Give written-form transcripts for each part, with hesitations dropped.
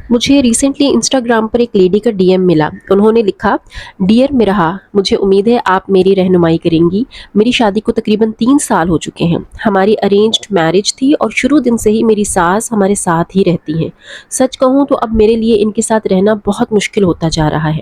مجھے recently Instagram پر ایک lady کا ڈی ایم ملا. انہوں نے لکھا: ڈیئر مرہا، مجھے امید ہے آپ میری رہنمائی کریں گی. میری شادی کو تقریباً 3 سال ہو چکے ہیں. ہماری ارینجڈ میرج تھی اور شروع دن سے ہی میری ساس ہمارے ساتھ ہی رہتی ہیں. سچ کہوں تو اب میرے لیے ان کے ساتھ رہنا بہت مشکل ہوتا جا رہا ہے.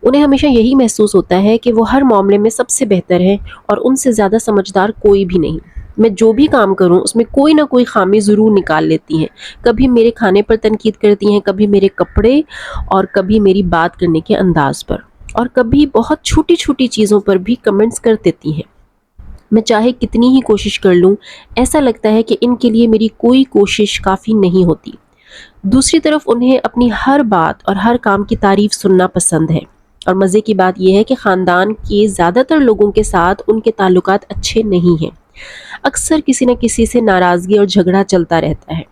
انہیں ہمیشہ یہی محسوس ہوتا ہے کہ وہ ہر معاملے میں سب سے بہتر ہے اور ان سے زیادہ سمجھدار کوئی بھی نہیں. میں جو بھی کام کروں اس میں کوئی نہ کوئی خامی ضرور نکال لیتی ہیں. کبھی میرے کھانے پر تنقید کرتی ہیں، کبھی میرے کپڑے، اور کبھی میری بات کرنے کے انداز پر، اور کبھی بہت چھوٹی چھوٹی چیزوں پر بھی کمنٹس کر دیتی ہیں. میں چاہے کتنی ہی کوشش کر لوں، ایسا لگتا ہے کہ ان کے لیے میری کوئی کوشش کافی نہیں ہوتی. دوسری طرف انہیں اپنی ہر بات اور ہر کام کی تعریف سننا پسند ہے. اور مزے کی بات یہ ہے کہ خاندان کے زیادہ تر لوگوں کے ساتھ ان کے تعلقات اچھے نہیں ہیں. اکثر کسی نہ کسی سے ناراضگی اور جھگڑا چلتا رہتا ہے.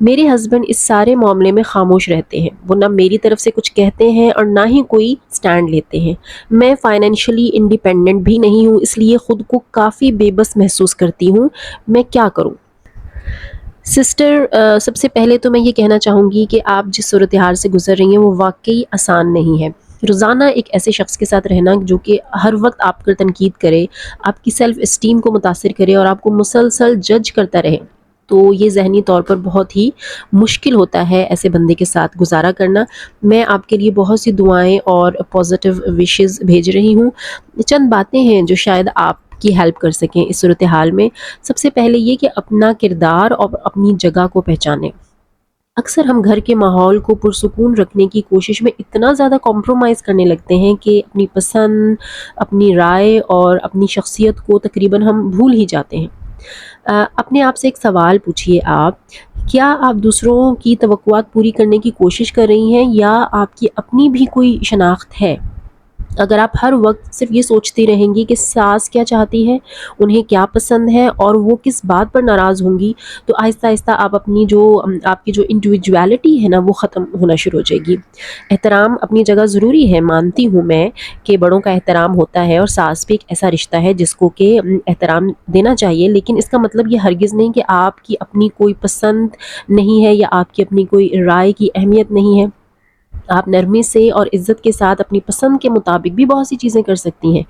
میرے ہسبینڈ اس سارے معاملے میں خاموش رہتے ہیں. وہ نہ میری طرف سے کچھ کہتے ہیں اور نہ ہی کوئی سٹینڈ لیتے ہیں. میں فائنینشلی انڈیپینڈنٹ بھی نہیں ہوں، اس لیے خود کو کافی بے بس محسوس کرتی ہوں. میں کیا کروں؟ سسٹر، سب سے پہلے تو میں یہ کہنا چاہوں گی کہ آپ جس صورتحال سے گزر رہی ہیں وہ واقعی آسان نہیں ہے. روزانہ ایک ایسے شخص کے ساتھ رہنا جو کہ ہر وقت آپ پر تنقید کرے، آپ کی سیلف اسٹیم کو متاثر کرے اور آپ کو مسلسل جج کرتا رہے، تو یہ ذہنی طور پر بہت ہی مشکل ہوتا ہے ایسے بندے کے ساتھ گزارا کرنا. میں آپ کے لیے بہت سی دعائیں اور پازیٹیو وشز بھیج رہی ہوں. چند باتیں ہیں جو شاید آپ کی ہیلپ کر سکیں اس صورتحال میں. سب سے پہلے یہ کہ اپنا کردار اور اپنی جگہ کو پہچانیں. اکثر ہم گھر کے ماحول کو پرسکون رکھنے کی کوشش میں اتنا زیادہ کمپرومائز کرنے لگتے ہیں کہ اپنی پسند، اپنی رائے اور اپنی شخصیت کو تقریباً ہم بھول ہی جاتے ہیں. اپنے آپ سے ایک سوال پوچھیے آپ: کیا آپ دوسروں کی توقعات پوری کرنے کی کوشش کر رہی ہیں یا آپ کی اپنی بھی کوئی شناخت ہے؟ اگر آپ ہر وقت صرف یہ سوچتی رہیں گی کہ ساس کیا چاہتی ہے، انہیں کیا پسند ہے اور وہ کس بات پر ناراض ہوں گی، تو آہستہ آہستہ آپ کی جو انڈیویجویلٹی ہے نا وہ ختم ہونا شروع ہو جائے گی. احترام اپنی جگہ ضروری ہے، مانتی ہوں میں کہ بڑوں کا احترام ہوتا ہے اور ساس بھی ایک ایسا رشتہ ہے جس کو کہ احترام دینا چاہیے. لیکن اس کا مطلب یہ ہرگز نہیں کہ آپ کی اپنی کوئی پسند نہیں ہے یا آپ کی اپنی کوئی رائے کی اہمیت نہیں ہے. آپ نرمی سے اور عزت کے ساتھ اپنی پسند کے مطابق بھی بہت سی چیزیں کر سکتی ہیں.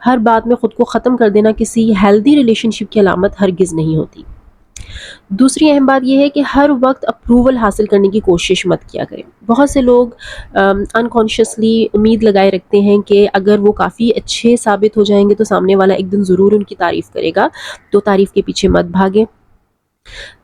ہر بات میں خود کو ختم کر دینا کسی ہیلدی ریلیشن شپ کی علامت ہرگز نہیں ہوتی. دوسری اہم بات یہ ہے کہ ہر وقت اپروول حاصل کرنے کی کوشش مت کیا کریں. بہت سے لوگ انکانشیسلی امید لگائے رکھتے ہیں کہ اگر وہ کافی اچھے ثابت ہو جائیں گے تو سامنے والا ایک دن ضرور ان کی تعریف کرے گا. تو تعریف کے پیچھے مت بھاگیں.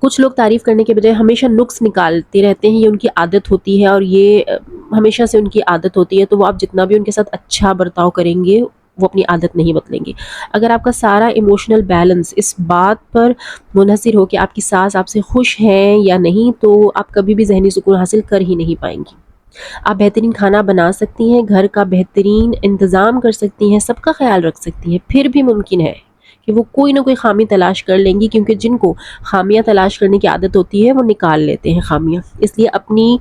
کچھ لوگ تعریف کرنے کے بجائے ہمیشہ نقص نکالتے رہتے ہیں. یہ ان کی عادت ہوتی ہے اور یہ ہمیشہ سے ان کی عادت ہوتی ہے. تو وہ آپ جتنا بھی ان کے ساتھ اچھا برتاؤ کریں گے وہ اپنی عادت نہیں بدلیں گے. اگر آپ کا سارا ایموشنل بیلنس اس بات پر منحصر ہو کہ آپ کی ساس آپ سے خوش ہیں یا نہیں، تو آپ کبھی بھی ذہنی سکون حاصل کر ہی نہیں پائیں گی. آپ بہترین کھانا بنا سکتی ہیں، گھر کا بہترین انتظام کر سکتی ہیں، سب کا خیال رکھ سکتی ہیں، پھر بھی ممکن ہے کہ وہ کوئی نہ کوئی خامی تلاش کر لیں گی، کیونکہ جن کو خامیاں تلاش کرنے کی عادت ہوتی ہے وہ نکال لیتے ہیں خامیاں. اس لیے اپنی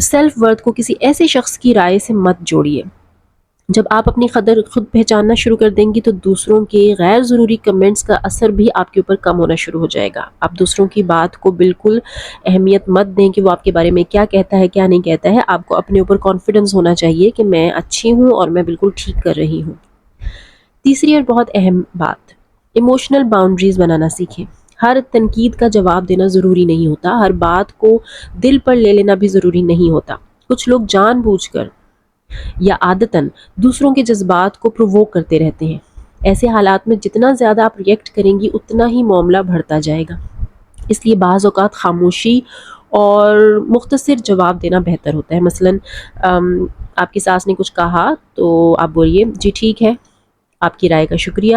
سیلف ورتھ کو کسی ایسے شخص کی رائے سے مت جوڑیے. جب آپ اپنی قدر خود پہچاننا شروع کر دیں گی تو دوسروں کے غیر ضروری کمنٹس کا اثر بھی آپ کے اوپر کم ہونا شروع ہو جائے گا. آپ دوسروں کی بات کو بالکل اہمیت مت دیں کہ وہ آپ کے بارے میں کیا کہتا ہے کیا نہیں کہتا ہے. آپ کو اپنے اوپر کانفیڈنس ہونا چاہیے کہ میں اچھی ہوں اور میں بالکل ٹھیک کر رہی ہوں. تیسری اور بہت اہم بات: ایموشنل باؤنڈریز بنانا سیکھیں. ہر تنقید کا جواب دینا ضروری نہیں ہوتا، ہر بات کو دل پر لے لینا بھی ضروری نہیں ہوتا. کچھ لوگ جان بوجھ کر یا عادتاً دوسروں کے جذبات کو پرووک کرتے رہتے ہیں. ایسے حالات میں جتنا زیادہ آپ ریئیکٹ کریں گی اتنا ہی معاملہ بڑھتا جائے گا. اس لیے بعض اوقات خاموشی اور مختصر جواب دینا بہتر ہوتا ہے. مثلاً آپ کی ساس نے کچھ کہا تو آپ بولیے: جی ٹھیک ہے، آپ کی رائے کا شکریہ،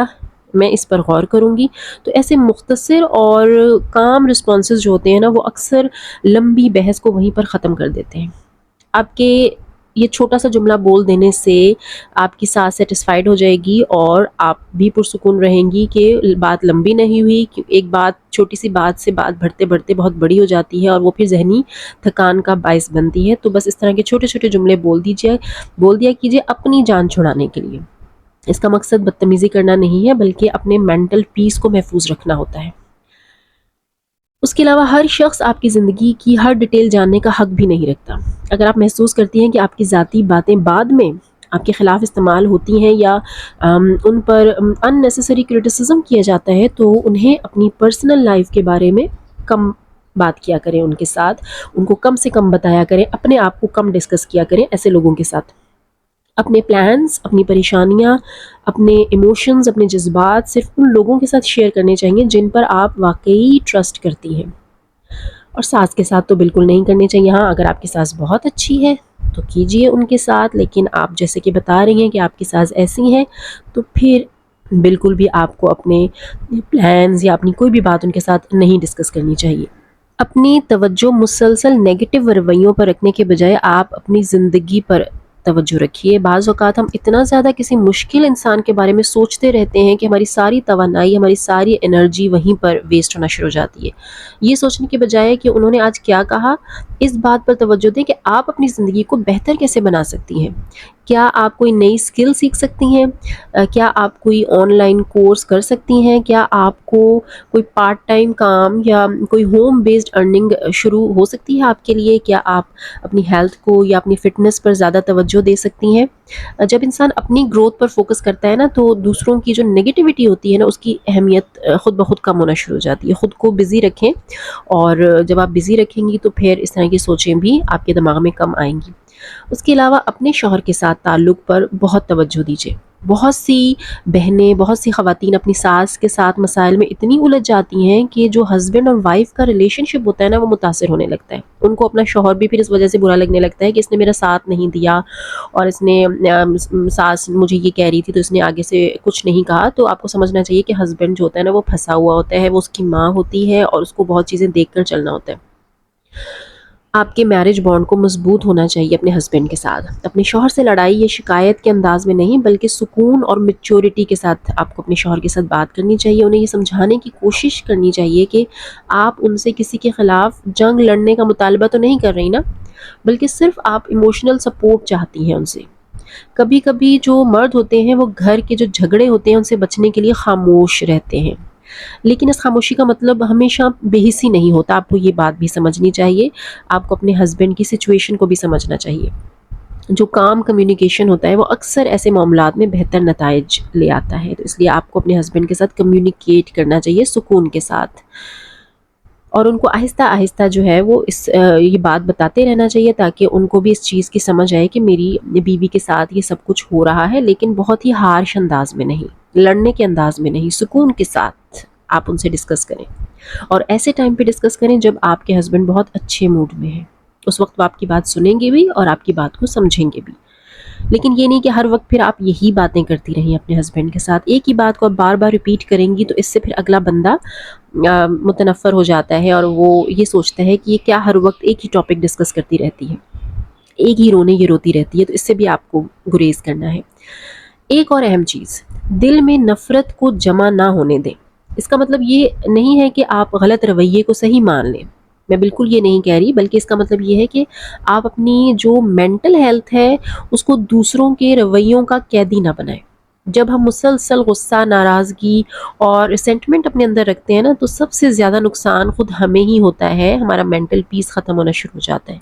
میں اس پر غور کروں گی. تو ایسے مختصر اور کام رسپانسز جو ہوتے ہیں نا وہ اکثر لمبی بحث کو وہیں پر ختم کر دیتے ہیں. آپ کے یہ چھوٹا سا جملہ بول دینے سے آپ کی ساس سیٹسفائیڈ ہو جائے گی اور آپ بھی پرسکون رہیں گی کہ بات لمبی نہیں ہوئی. ایک بات، چھوٹی سی بات سے بات بڑھتے بڑھتے بہت بڑی ہو جاتی ہے اور وہ پھر ذہنی تھکان کا باعث بنتی ہے. تو بس اس طرح کے چھوٹے چھوٹے جملے بول دیا کیجیے اپنی جان چھڑانے کے لیے. اس کا مقصد بدتمیزی کرنا نہیں ہے بلکہ اپنے مینٹل پیس کو محفوظ رکھنا ہوتا ہے. اس کے علاوہ ہر شخص آپ کی زندگی کی ہر ڈیٹیل جاننے کا حق بھی نہیں رکھتا۔ اگر آپ محسوس کرتی ہیں کہ آپ کی ذاتی باتیں بعد میں آپ کے خلاف استعمال ہوتی ہیں یا ان پر ان نیسیسری کرٹیسزم کیا جاتا ہے، تو انہیں اپنی پرسنل لائف کے بارے میں کم بات کیا کریں ان کے ساتھ، ان کو کم سے کم بتایا کریں، اپنے آپ کو کم ڈسکس کیا کریں ایسے لوگوں کے ساتھ۔ اپنے پلانز، اپنی پریشانیاں، اپنے ایموشنز، اپنے جذبات صرف ان لوگوں کے ساتھ شیئر کرنے چاہیے جن پر آپ واقعی ٹرسٹ کرتی ہیں، اور ساس کے ساتھ تو بالکل نہیں کرنی چاہیے۔ ہاں، اگر آپ کی ساس بہت اچھی ہے تو کیجئے ان کے ساتھ، لیکن آپ جیسے کہ بتا رہی ہیں کہ آپ کی ساس ایسی ہیں، تو پھر بالکل بھی آپ کو اپنے پلانز یا اپنی کوئی بھی بات ان کے ساتھ نہیں ڈسکس کرنی چاہیے۔ اپنی توجہ مسلسل نیگیٹو رویوں پر رکھنے کے بجائے آپ اپنی زندگی پر توجہ رکھیے۔ بعض اوقات ہم اتنا زیادہ کسی مشکل انسان کے بارے میں سوچتے رہتے ہیں کہ ہماری ساری توانائی، ہماری ساری انرجی وہیں پر ویسٹ ہونا شروع ہو جاتی ہے۔ یہ سوچنے کے بجائے کہ انہوں نے آج کیا کہا، اس بات پر توجہ دیں کہ آپ اپنی زندگی کو بہتر کیسے بنا سکتی ہیں۔ کیا آپ کوئی نئی اسکل سیکھ سکتی ہیں؟ کیا آپ کوئی آن لائن کورس کر سکتی ہیں؟ کیا آپ کو کوئی پارٹ ٹائم کام یا کوئی ہوم بیسڈ ارننگ شروع ہو سکتی ہے آپ کے لیے؟ کیا آپ اپنی ہیلتھ کو یا اپنی فٹنس پر زیادہ توجہ دے سکتی ہیں؟ جب انسان اپنی گروتھ پر فوکس کرتا ہے نا، تو دوسروں کی جو نگیٹیوٹی ہوتی ہے نا، اس کی اہمیت خود بخود کم ہونا شروع ہو جاتی ہے۔ خود کو بزی رکھیں، اور جب آپ بزی رکھیں گی تو پھر اس طرح کی سوچیں بھی آپ کے دماغ میں کم آئیں گی۔ اس کے علاوہ اپنے شوہر کے ساتھ تعلق پر بہت توجہ دیجیے۔ بہت سی بہنیں، بہت سی خواتین اپنی ساس کے ساتھ مسائل میں اتنی الجھ جاتی ہیں کہ جو ہسبینڈ اور وائف کا ریلیشن شپ ہوتا ہے نا، وہ متاثر ہونے لگتا ہے۔ ان کو اپنا شوہر بھی پھر اس وجہ سے برا لگنے لگتا ہے کہ اس نے میرا ساتھ نہیں دیا، اور اس نے ساس مجھے یہ کہہ رہی تھی تو اس نے آگے سے کچھ نہیں کہا۔ تو آپ کو سمجھنا چاہیے کہ ہسبینڈ جو ہوتا ہے نا، وہ پھنسا ہوا ہوتا ہے، وہ اس کی ماں ہوتی ہے اور اس کو بہت چیزیں دیکھ کر چلنا ہوتا ہے۔ آپ کے میرج بانڈ کو مضبوط ہونا چاہیے اپنے ہسبینڈ کے ساتھ۔ اپنے شوہر سے لڑائی یا شکایت کے انداز میں نہیں، بلکہ سکون اور میچورٹی کے ساتھ آپ کو اپنے شوہر کے ساتھ بات کرنی چاہیے۔ انہیں یہ سمجھانے کی کوشش کرنی چاہیے کہ آپ ان سے کسی کے خلاف جنگ لڑنے کا مطالبہ تو نہیں کر رہی نا، بلکہ صرف آپ ایموشنل سپورٹ چاہتی ہیں ان سے۔ کبھی کبھی جو مرد ہوتے ہیں وہ گھر کے جو جھگڑے ہوتے ہیں ان سے بچنے کے لیے خاموش رہتے ہیں، لیکن اس خاموشی کا مطلب ہمیشہ بے حسی نہیں ہوتا۔ آپ کو یہ بات بھی سمجھنی چاہیے، آپ کو اپنے ہسبینڈ کی سچویشن کو بھی سمجھنا چاہیے۔ جو کام کمیونیکیشن ہوتا ہے وہ اکثر ایسے معاملات میں بہتر نتائج لے آتا ہے، تو اس لیے آپ کو اپنے ہسبینڈ کے ساتھ کمیونیکیٹ کرنا چاہیے سکون کے ساتھ، اور ان کو آہستہ آہستہ جو ہے وہ یہ بات بتاتے رہنا چاہیے، تاکہ ان کو بھی اس چیز کی سمجھ آئے کہ میری بیوی کے ساتھ یہ سب کچھ ہو رہا ہے، لیکن بہت ہی ہارش انداز میں نہیں، لڑنے کے انداز میں نہیں، سکون کے ساتھ آپ ان سے ڈسکس کریں۔ اور ایسے ٹائم پہ ڈسکس کریں جب آپ کے ہسبینڈ بہت اچھے موڈ میں ہیں، اس وقت وہ آپ کی بات سنیں گے بھی اور آپ کی بات کو سمجھیں گے بھی۔ لیکن یہ نہیں کہ ہر وقت پھر آپ یہی باتیں کرتی رہیں اپنے ہسبینڈ کے ساتھ، ایک ہی بات کو آپ بار بار ریپیٹ کریں گی تو اس سے پھر اگلا بندہ متنفر ہو جاتا ہے، اور وہ یہ سوچتا ہے کہ یہ کیا ہر وقت ایک ہی ٹاپک ڈسکس کرتی رہتی ہے، ایک ہی رونے یہ روتی رہتی ہے، تو اس سے بھی آپ کو گریز کرنا ہے۔ ایک اور اہم چیز، دل میں نفرت کو جمع نہ ہونے دیں۔ اس کا مطلب یہ نہیں ہے کہ آپ غلط رویے کو صحیح مان لیں، میں بالکل یہ نہیں کہہ رہی، بلکہ اس کا مطلب یہ ہے کہ آپ اپنی جو مینٹل ہیلتھ ہے اس کو دوسروں کے رویوں کا قیدی نہ بنائیں۔ جب ہم مسلسل غصہ، ناراضگی اور ریسنٹمنٹ اپنے اندر رکھتے ہیں نا، تو سب سے زیادہ نقصان خود ہمیں ہی ہوتا ہے، ہمارا مینٹل پیس ختم ہونا شروع ہو جاتا ہے۔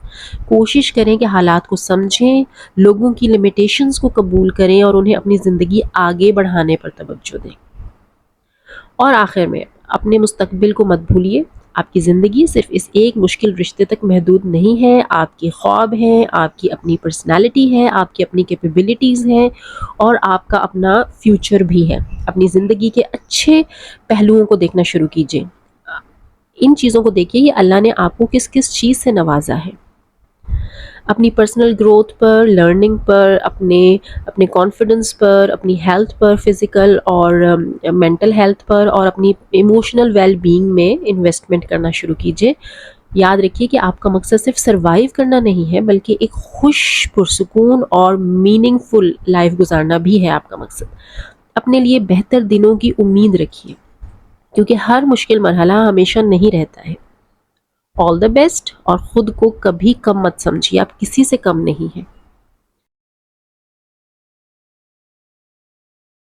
کوشش کریں کہ حالات کو سمجھیں، لوگوں کی لمیٹیشنز کو قبول کریں اور انہیں اپنی زندگی آگے بڑھانے پر توجہ دیں۔ اور آخر میں اپنے مستقبل کو مت بھولیے۔ آپ کی زندگی صرف اس ایک مشکل رشتے تک محدود نہیں ہے، آپ کے خواب ہیں، آپ کی اپنی پرسنالٹی ہے، آپ کی اپنی کیپیبلٹیز ہیں، اور آپ کا اپنا فیوچر بھی ہے۔ اپنی زندگی کے اچھے پہلوؤں کو دیکھنا شروع کیجئے، ان چیزوں کو دیکھیے کہ اللہ نے آپ کو کس کس چیز سے نوازا ہے۔ اپنی پرسنل گروتھ پر، لرننگ پر، اپنے کانفیڈنس پر، اپنی ہیلتھ پر، فزیکل اور مینٹل ہیلتھ پر، اور اپنی ایموشنل ویل بینگ میں انویسٹمنٹ کرنا شروع کیجئے۔ یاد رکھیے کہ آپ کا مقصد صرف سروائیو کرنا نہیں ہے، بلکہ ایک خوش، پرسکون اور میننگ فل لائف گزارنا بھی ہے آپ کا مقصد۔ اپنے لیے بہتر دنوں کی امید رکھیے، کیونکہ ہر مشکل مرحلہ ہمیشہ نہیں رہتا ہے۔ آل دا بیسٹ، اور خود کو کبھی کم مت سمجھیے، آپ کسی سے کم نہیں ہیں۔